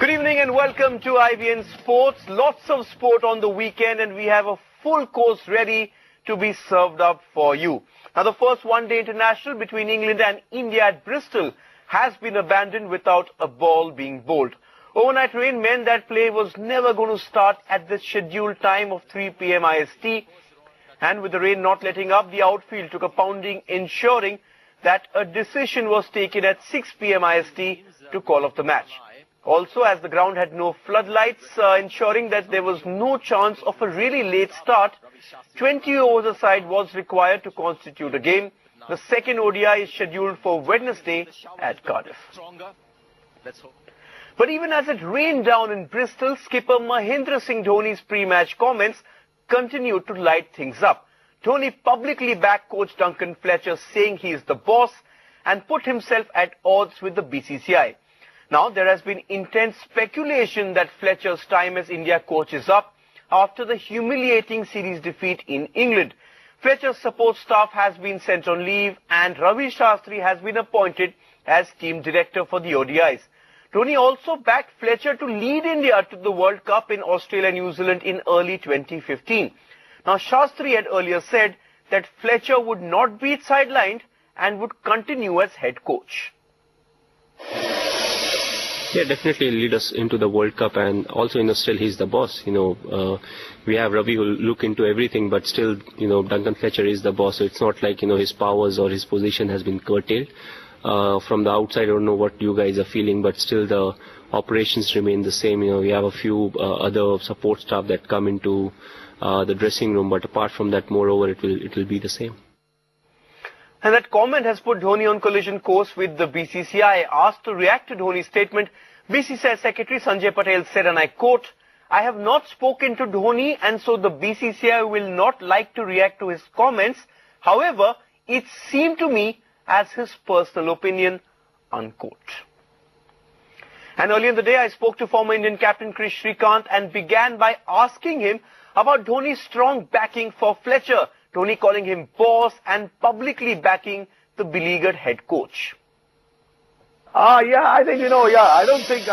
Good evening and welcome to IBN Sports. Lots of sport on the weekend and we have a full course ready to be served up for you. Now the first one-day international between England and India at Bristol has been abandoned without a ball being bowled. Overnight rain meant that play was never going to start at the scheduled time of 3 p.m. IST, and with the rain not letting up, the outfield took a pounding, ensuring that a decision was taken at 6 p.m. IST to call off the match. Also, as the ground had no floodlights, ensuring that there was no chance of a really late start, 20 overs a side was required to constitute a game. The second ODI is scheduled for Wednesday at Cardiff. But even as it rained down in Bristol, skipper Mahendra Singh Dhoni's pre-match comments continued to light things up. Dhoni publicly backed coach Duncan Fletcher, saying he is the boss and put himself at odds with the BCCI. Now, there has been intense speculation that Fletcher's time as India coach is up after the humiliating series defeat in England. Fletcher's support staff has been sent on leave and Ravi Shastri has been appointed as team director for the ODIs. Dhoni also backed Fletcher to lead India to the World Cup in Australia and New Zealand in early 2015. Now, Shastri had earlier said that Fletcher would not be sidelined and would continue as head coach. Yeah, definitely lead us into the World Cup, and also, still he's the boss. We have Ravi who will look into everything, but still, Duncan Fletcher is the boss. So it's not like, his powers or his position has been curtailed. From the outside, I don't know what you guys are feeling, but still the operations remain the same. We have a few other support staff that come into the dressing room, but apart from that, moreover, it will be the same. And that comment has put Dhoni on collision course with the BCCI. Asked to react to Dhoni's statement, BCCI Secretary Sanjay Patel said, and I quote, "I have not spoken to Dhoni and so the BCCI will not like to react to his comments. However, it seemed to me as his personal opinion," unquote. And earlier in the day, I spoke to former Indian captain Chris Shrikant and began by asking him about Dhoni's strong backing for Fletcher. Dhoni calling him boss and publicly backing the beleaguered head coach. Yeah, I think, I don't think,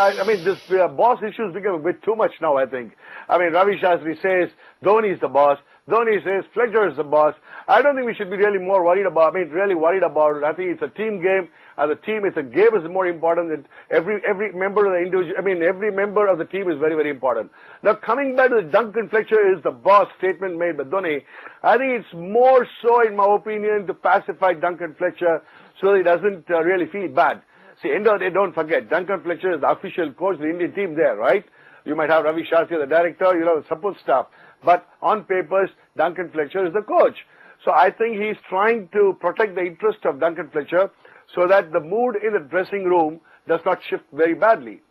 this boss issue has become a bit too much now, I think. Ravi Shastri says Dhoni is the boss. Dhoni says Fletcher is the boss. I don't think we should be really more worried about, really worried about it. I think it's a team game. As a team, a game is more important than every member of the individual, every member of the team is very, very important. Now, coming back to the Duncan Fletcher is the boss statement made by Dhoni, I think it's more so, in my opinion, to pacify Duncan Fletcher so that he doesn't really feel bad. See, end of the day, don't forget, Duncan Fletcher is the official coach of the Indian team there, right? You might have Ravi Shastri, the director, the support staff. But on papers, Duncan Fletcher is the coach. So I think he's trying to protect the interest of Duncan Fletcher so that the mood in the dressing room does not shift very badly.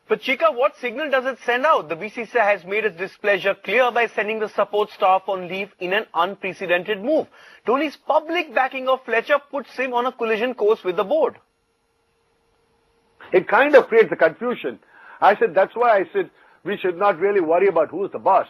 But Chika, what signal does it send out? The BCCI has made its displeasure clear by sending the support staff on leave in an unprecedented move. Dhoni's public backing of Fletcher puts him on a collision course with the board. It kind of creates a confusion. That's why I said we should not really worry about who's the boss.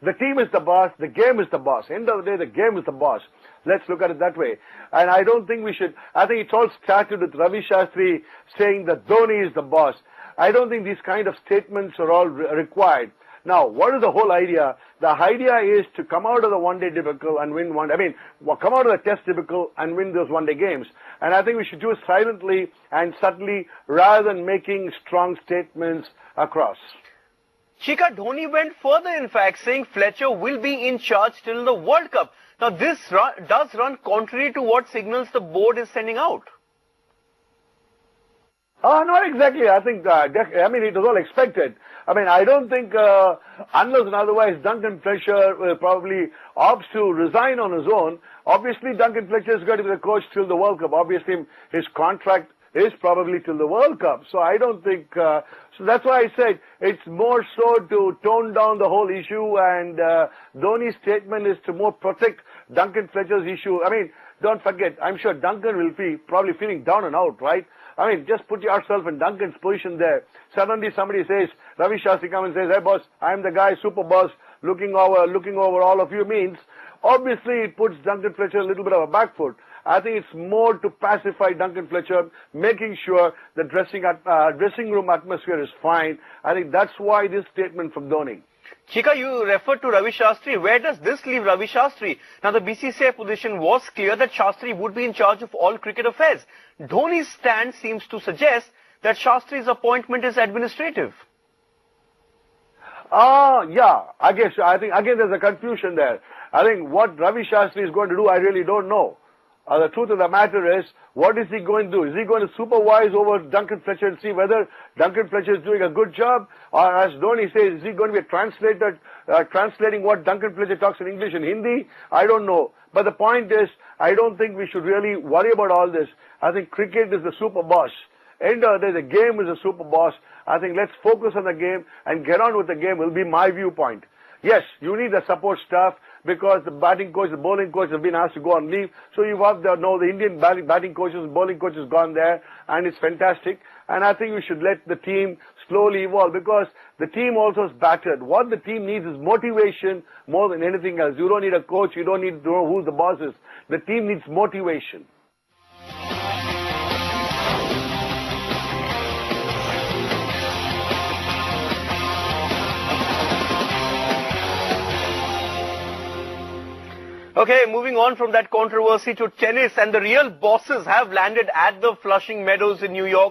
The team is the boss, the game is the boss. End of the day, the game is the boss. Let's look at it that way. And I don't think we should, I think it's all started with Ravi Shastri saying that Dhoni is the boss. I don't think these kind of statements are all required. Now, what is the whole idea? The idea is to come out of the one-day debacle and win come out of the test debacle and win those one-day games. And I think we should do it silently and subtly rather than making strong statements across. Chika, Dhoni went further, in fact, saying Fletcher will be in charge till the World Cup. Now, this does run contrary to what signals the board is sending out. Not exactly. I think, it was all expected. I don't think, unless and otherwise, Duncan Fletcher will probably opts to resign on his own. Obviously, Duncan Fletcher is going to be the coach till the World Cup. Obviously, his contract is probably till the World Cup. So I don't think, so that's why I said it's more so to tone down the whole issue, and Dhoni's statement is to more protect Duncan Fletcher's issue. Don't forget, I'm sure Duncan will be probably feeling down and out, right? Just put yourself in Duncan's position there. Suddenly somebody says, Ravi Shastri comes and says, "Hey boss, I'm the guy, super boss, looking over all of you," means, obviously it puts Duncan Fletcher a little bit of a back foot. I think it's more to pacify Duncan Fletcher, making sure the dressing room atmosphere is fine. I think that's why this statement from Dhoni. Chika, you referred to Ravi Shastri. Where does this leave Ravi Shastri? Now, the BCCI position was clear that Shastri would be in charge of all cricket affairs. Dhoni's stand seems to suggest that Shastri's appointment is administrative. Yeah, I think again there's a confusion there. I think what Ravi Shastri is going to do, I really don't know. The truth of the matter is, what is he going to do? Is he going to supervise over Duncan Fletcher and see whether Duncan Fletcher is doing a good job? Or as Dhoni says, is he going to be a translator, translating what Duncan Fletcher talks in English and Hindi? I don't know. But the point is, I don't think we should really worry about all this. I think cricket is the super boss. End of the day, the game is a super boss. I think let's focus on the game and get on with the game will be my viewpoint. Yes, you need the support staff because the batting coach, the bowling coach have been asked to go on leave. So you have the Indian batting coaches and bowling coaches gone there, and it's fantastic. And I think we should let the team slowly evolve because the team also is battered. What the team needs is motivation more than anything else. You don't need a coach. You don't need to know who the boss is. The team needs motivation. Okay, moving on from that controversy to tennis, and the real bosses have landed at the Flushing Meadows in New York